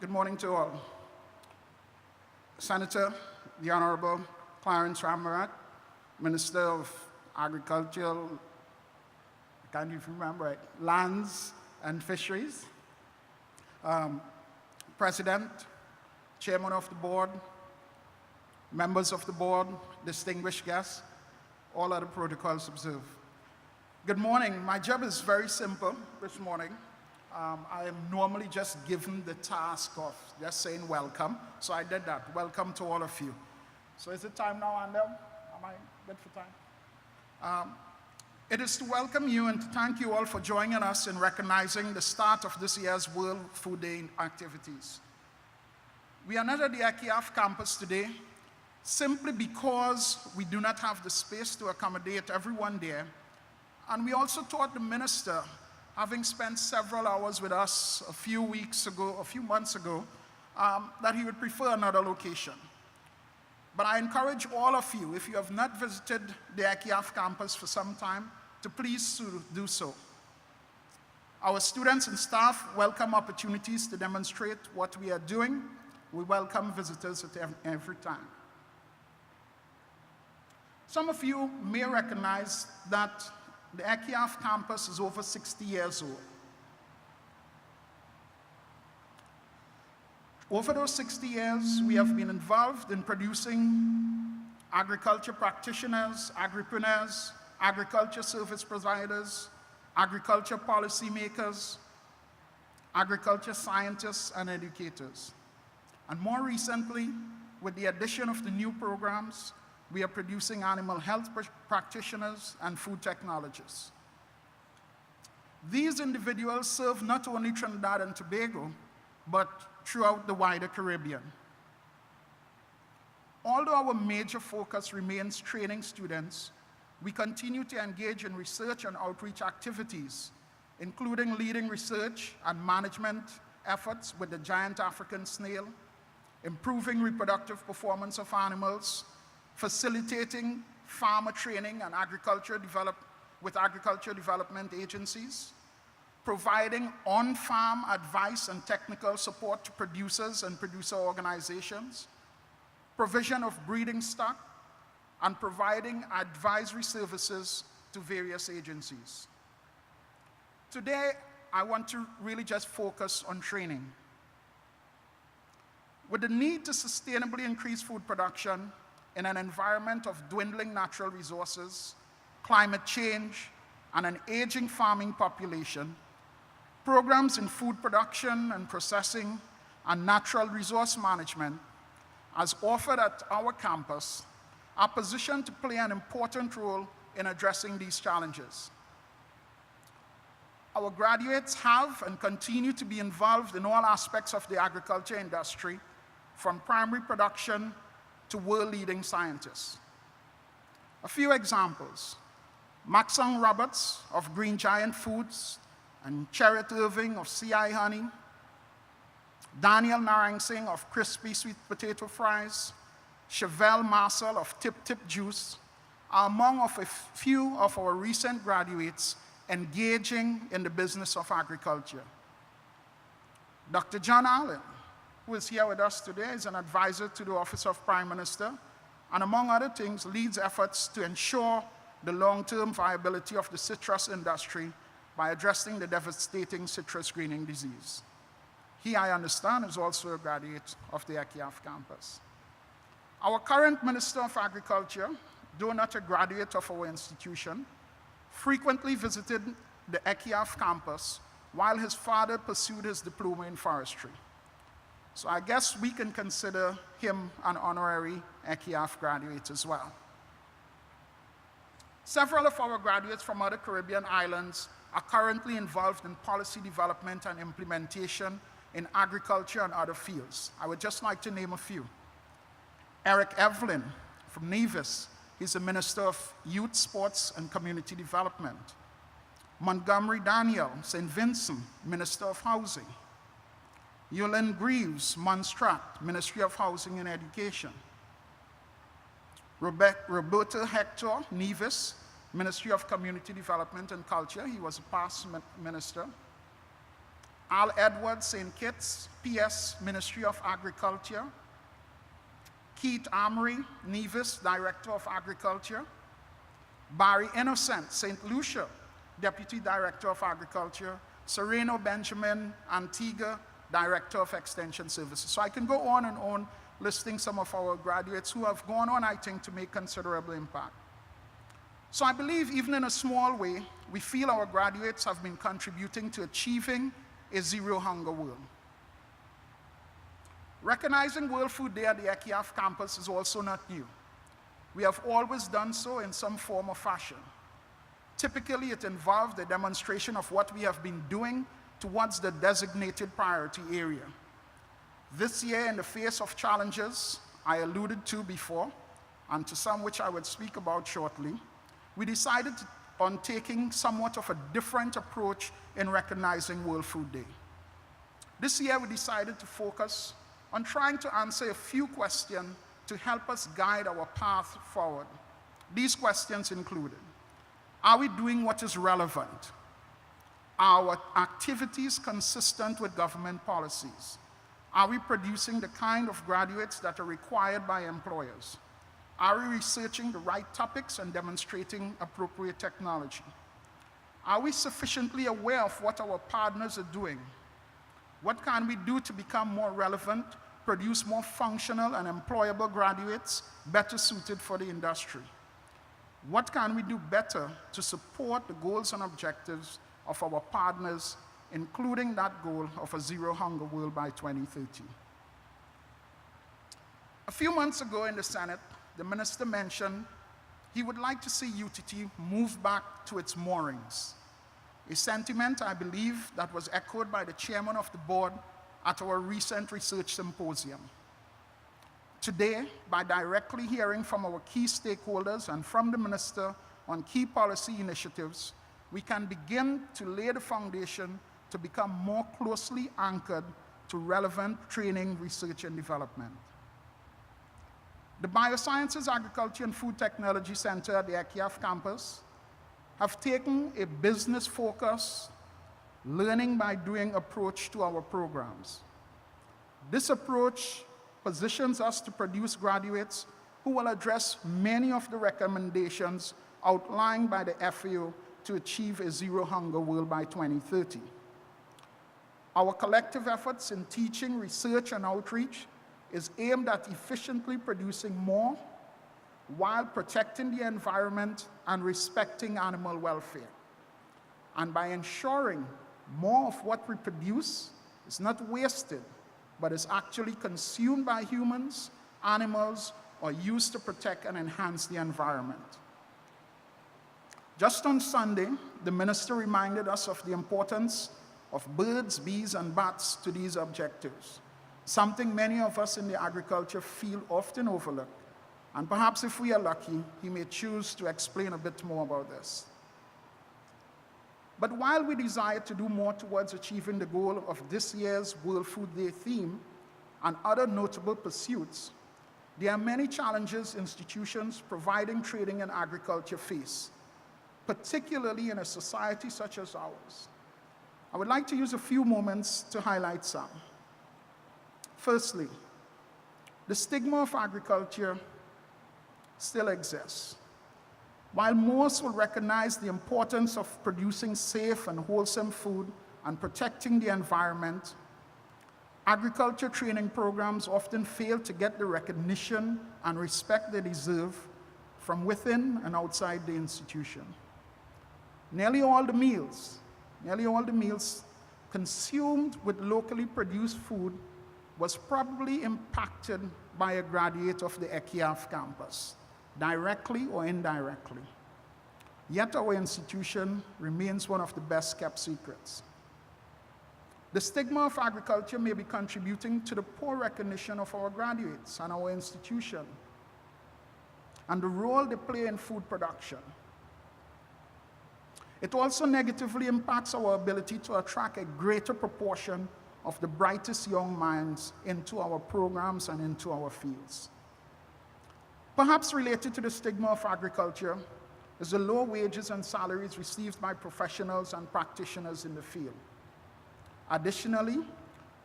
Good morning to all. Senator, the Honorable Clarence Ramarat, Minister of Agriculture, I can't even remember it, Lands and Fisheries, President, Chairman of the Board, members of the board, distinguished guests, all other protocols observed. Good morning. My job is very simple this morning. I am normally just given the task of just saying welcome, so I did that. Welcome to all of you. So is it time now, Andel? Am I good for time? It is to welcome you and to thank you all for joining us in recognizing the start of this year's World Food Day activities. We are not at the ECIAF campus today simply because we do not have the space to accommodate everyone there, and we also thought the minister, having spent several hours with us a few months ago, that he would prefer another location. But I encourage all of you, if you have not visited the ECIAF campus for some time, to please do so. Our students and staff welcome opportunities to demonstrate what we are doing. We welcome visitors at every time. Some of you may recognize that the ECIAF campus is over 60 years old. Over those 60 years, we have been involved in producing agriculture practitioners, agripreneurs, agriculture service providers, agriculture policymakers, agriculture scientists, and educators. And more recently, with the addition of the new programs, we are producing animal health practitioners and food technologists. These individuals serve not only Trinidad and Tobago, but throughout the wider Caribbean. Although our major focus remains training students, we continue to engage in research and outreach activities, including leading research and management efforts with the giant African snail, improving reproductive performance of animals, facilitating farmer training and with agriculture development agencies, providing on-farm advice and technical support to producers and producer organizations, provision of breeding stock, and providing advisory services to various agencies. Today, I want to really just focus on training. With the need to sustainably increase food production in an environment of dwindling natural resources, climate change, and an aging farming population, programs in food production and processing and natural resource management, as offered at our campus, are positioned to play an important role in addressing these challenges. Our graduates have and continue to be involved in all aspects of the agriculture industry, from primary production to world-leading scientists. A few examples: Maxang Roberts of Green Giant Foods and Cheriot Irving of CI Honey, Daniel Narang Singh of Crispy Sweet Potato Fries, Chevelle Marcel of Tip Tip Juice are among a few of our recent graduates engaging in the business of agriculture. Dr. John Allen, who is here with us today, is an advisor to the Office of Prime Minister, and among other things, leads efforts to ensure the long-term viability of the citrus industry by addressing the devastating citrus greening disease. He, I understand, is also a graduate of the ECIAF campus. Our current Minister of Agriculture, though not a graduate of our institution, frequently visited the ECIAF campus while his father pursued his diploma in forestry. So I guess we can consider him an honorary ECIAF graduate as well. Several of our graduates from other Caribbean islands are currently involved in policy development and implementation in agriculture and other fields. I would just like to name a few. Eric Evelyn from Nevis, he's the Minister of Youth, Sports, and Community Development. Montgomery Daniel, St. Vincent, Minister of Housing. Yolande Greaves, Montserrat, Ministry of Housing and Education. Roberto Hector, Nevis, Ministry of Community Development and Culture. He was a past minister. Al Edwards, St. Kitts, PS, Ministry of Agriculture. Keith Amory, Nevis, Director of Agriculture. Barry Innocent, St. Lucia, Deputy Director of Agriculture. Sereno Benjamin, Antigua, Director of Extension Services. So I can go on and on listing some of our graduates who have gone on, I think, to make considerable impact. So I believe even in a small way, we feel our graduates have been contributing to achieving a zero hunger world. Recognizing World Food Day at the ECIAF campus is also not new. We have always done so in some form or fashion. Typically, it involved a demonstration of what we have been doing towards the designated priority area. This year, in the face of challenges I alluded to before, and to some which I would speak about shortly, we decided on taking somewhat of a different approach in recognizing World Food Day. This year, we decided to focus on trying to answer a few questions to help us guide our path forward. These questions included: are we doing what is relevant? Are our activities consistent with government policies? Are we producing the kind of graduates that are required by employers? Are we researching the right topics and demonstrating appropriate technology? Are we sufficiently aware of what our partners are doing? What can we do to become more relevant, produce more functional and employable graduates better suited for the industry? What can we do better to support the goals and objectives of our partners, including that goal of a zero hunger world by 2030? A few months ago in the Senate, the minister mentioned he would like to see UTT move back to its moorings, a sentiment, I believe, that was echoed by the chairman of the board at our recent research symposium. Today, by directly hearing from our key stakeholders and from the minister on key policy initiatives, we can begin to lay the foundation to become more closely anchored to relevant training, research, and development. The Biosciences, Agriculture, and Food Technology Center at the ECIAF campus have taken a business-focused, learning by doing approach to our programs. This approach positions us to produce graduates who will address many of the recommendations outlined by the FAO to achieve a zero hunger world by 2030. Our collective efforts in teaching, research, and outreach is aimed at efficiently producing more while protecting the environment and respecting animal welfare, and by ensuring more of what we produce is not wasted, but is actually consumed by humans, animals, or used to protect and enhance the environment. Just on Sunday, the minister reminded us of the importance of birds, bees, and bats to these objectives, something many of us in the agriculture field often overlook. And perhaps if we are lucky, he may choose to explain a bit more about this. But while we desire to do more towards achieving the goal of this year's World Food Day theme and other notable pursuits, there are many challenges institutions providing training in agriculture face, particularly in a society such as ours. I would like to use a few moments to highlight some. Firstly, the stigma of agriculture still exists. While most will recognize the importance of producing safe and wholesome food and protecting the environment, agriculture training programs often fail to get the recognition and respect they deserve from within and outside the institution. Nearly all the meals consumed with locally produced food was probably impacted by a graduate of the ECIAF campus, directly or indirectly. Yet our institution remains one of the best kept secrets. The stigma of agriculture may be contributing to the poor recognition of our graduates and our institution, and the role they play in food production. It also negatively impacts our ability to attract a greater proportion of the brightest young minds into our programs and into our fields. Perhaps related to the stigma of agriculture is the low wages and salaries received by professionals and practitioners in the field. Additionally,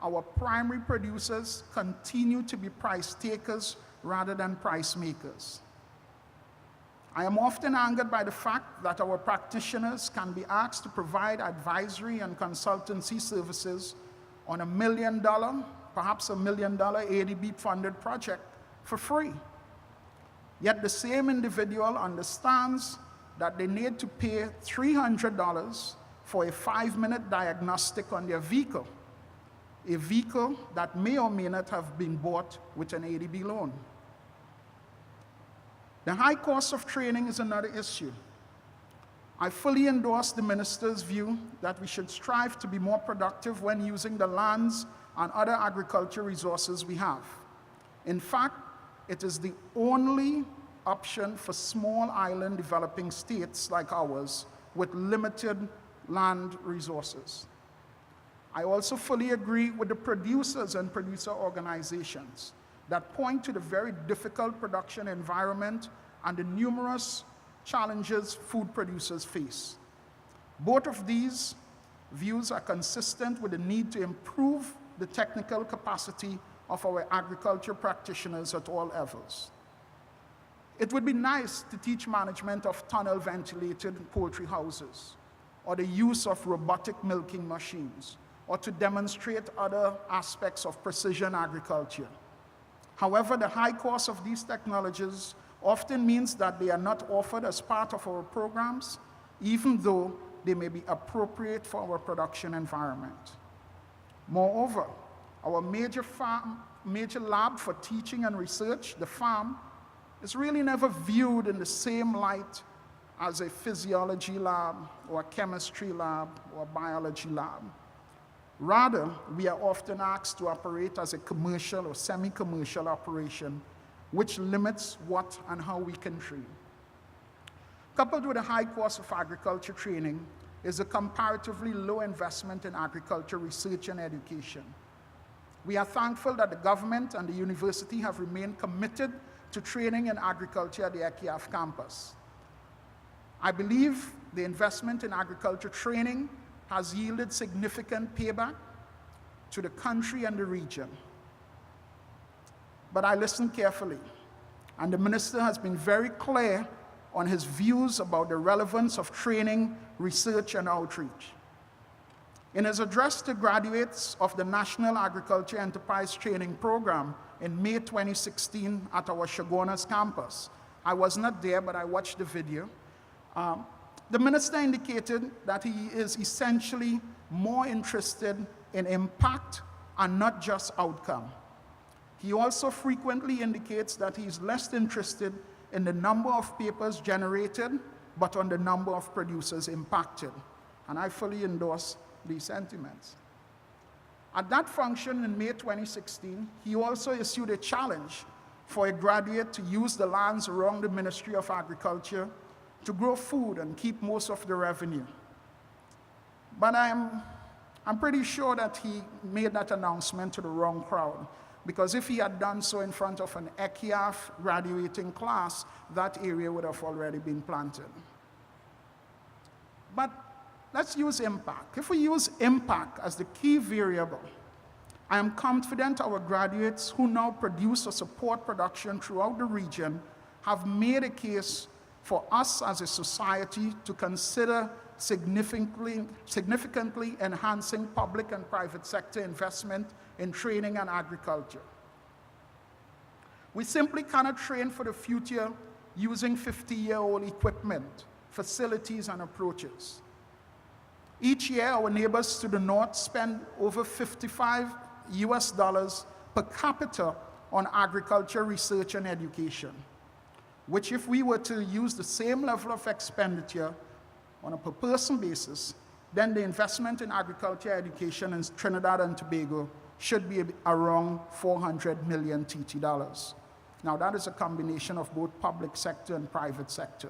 our primary producers continue to be price takers rather than price makers. I am often angered by the fact that our practitioners can be asked to provide advisory and consultancy services on $1 million, perhaps $1 million ADB-funded project for free. Yet the same individual understands that they need to pay $300 for a 5-minute diagnostic on their vehicle, a vehicle that may or may not have been bought with an ADB loan. The high cost of training is another issue. I fully endorse the minister's view that we should strive to be more productive when using the lands and other agricultural resources we have. In fact, it is the only option for small island developing states like ours with limited land resources. I also fully agree with the producers and producer organizations that point to the very difficult production environment and the numerous challenges food producers face. Both of these views are consistent with the need to improve the technical capacity of our agriculture practitioners at all levels. It would be nice to teach management of tunnel-ventilated poultry houses, or the use of robotic milking machines, or to demonstrate other aspects of precision agriculture. However, the high cost of these technologies often means that they are not offered as part of our programs, even though they may be appropriate for our production environment. Moreover, our major lab for teaching and research, the farm, is really never viewed in the same light as a physiology lab or a chemistry lab or a biology lab. Rather, we are often asked to operate as a commercial or semi-commercial operation, which limits what and how we can train. Coupled with the high cost of agriculture training is a comparatively low investment in agriculture research and education. We are thankful that the government and the university have remained committed to training in agriculture at the ECIAF campus. I believe the investment in agriculture training has yielded significant payback to the country and the region. But I listened carefully, and the minister has been very clear on his views about the relevance of training, research, and outreach. In his address to graduates of the National Agriculture Enterprise Training Program in May 2016 at our Chaguanas campus, I was not there, but I watched the video. The minister indicated that he is essentially more interested in impact and not just outcome. He also frequently indicates that he is less interested in the number of papers generated, but on the number of producers impacted. And I fully endorse these sentiments. At that function in May 2016, he also issued a challenge for a graduate to use the lands around the Ministry of Agriculture to grow food and keep most of the revenue. But I'm pretty sure that he made that announcement to the wrong crowd, because if he had done so in front of an ECIAF graduating class, that area would have already been planted. But let's use impact. If we use impact as the key variable, I am confident our graduates who now produce or support production throughout the region have made a case for us as a society to consider significantly enhancing public and private sector investment in training and agriculture. We simply cannot train for the future using 50-year-old equipment, facilities, and approaches. Each year, our neighbors to the north spend over $55 per capita on agriculture research and education, which if we were to use the same level of expenditure on a per person basis, then the investment in agriculture education in Trinidad and Tobago should be around 400 million TT dollars. Now that is a combination of both public sector and private sector.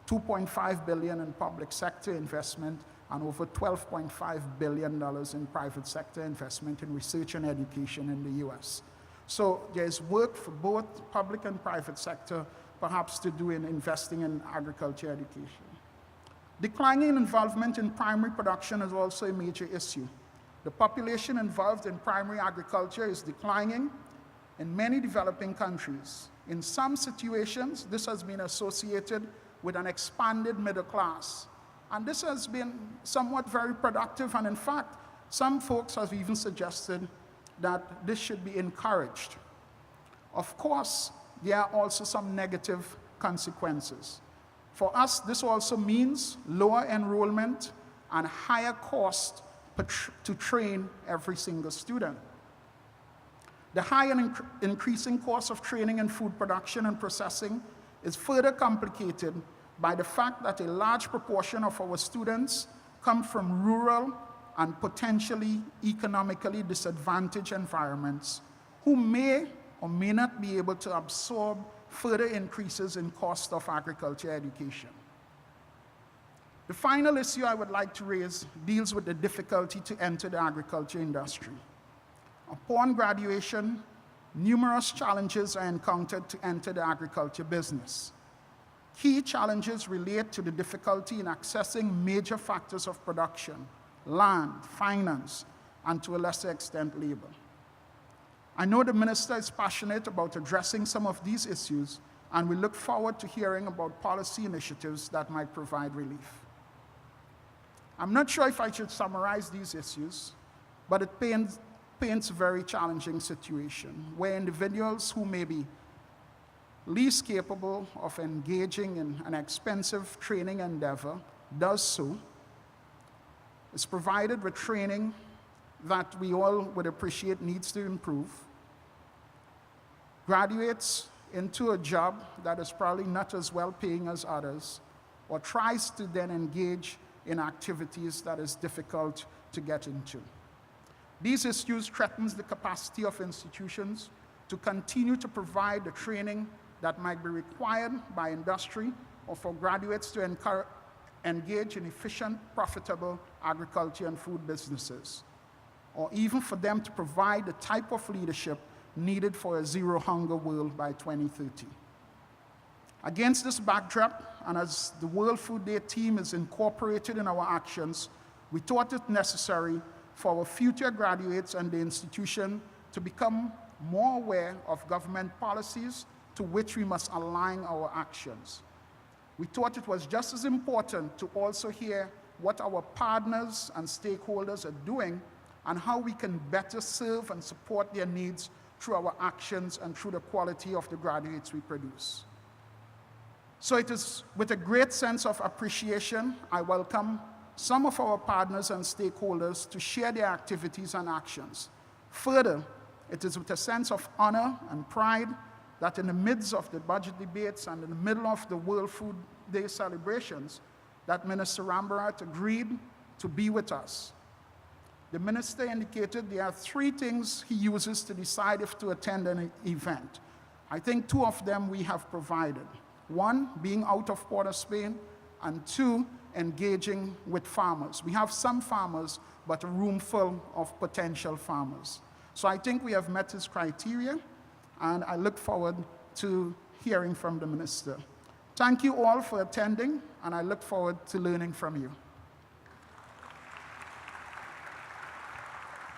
2.5 billion in public sector investment and over $12.5 billion in private sector investment in research and education in the US. So there's work for both public and private sector perhaps to do in investing in agriculture education. Declining involvement in primary production is also a major issue. The population involved in primary agriculture is declining in many developing countries. In some situations, this has been associated with an expanded middle class. And this has been somewhat very productive, and in fact, some folks have even suggested that this should be encouraged. Of course, there are also some negative consequences. For us, this also means lower enrollment and higher cost to train every single student. The high and increasing cost of training in food production and processing is further complicated by the fact that a large proportion of our students come from rural and potentially economically disadvantaged environments who may or may not be able to absorb further increases in cost of agriculture education. The final issue I would like to raise deals with the difficulty to enter the agriculture industry. Upon graduation, numerous challenges are encountered to enter the agriculture business. Key challenges relate to the difficulty in accessing major factors of production, land, finance, and to a lesser extent, labor. I know the minister is passionate about addressing some of these issues, and we look forward to hearing about policy initiatives that might provide relief. I'm not sure if I should summarize these issues, but it paints a very challenging situation where individuals who may be least capable of engaging in an expensive training endeavor does so, is provided with training that we all would appreciate needs to improve, graduates into a job that is probably not as well paying as others, or tries to then engage in activities that is difficult to get into. These issues threaten the capacity of institutions to continue to provide the training that might be required by industry or for graduates to engage in efficient, profitable agriculture and food businesses, or even for them to provide the type of leadership needed for a zero-hunger world by 2030. Against this backdrop, and as the World Food Day theme is incorporated in our actions, we thought it necessary for our future graduates and the institution to become more aware of government policies to which we must align our actions. We thought it was just as important to also hear what our partners and stakeholders are doing and how we can better serve and support their needs through our actions and through the quality of the graduates we produce. So it is with a great sense of appreciation I welcome some of our partners and stakeholders to share their activities and actions. Further, it is with a sense of honor and pride that in the midst of the budget debates and in the middle of the World Food Day celebrations, that Minister Rambarat agreed to be with us. The minister indicated there are 3 things he uses to decide if to attend an event. I think 2 of them we have provided. 1, being out of Port of Spain, and 2, engaging with farmers. We have some farmers, but a room full of potential farmers. So I think we have met his criteria, and I look forward to hearing from the minister. Thank you all for attending, and I look forward to learning from you.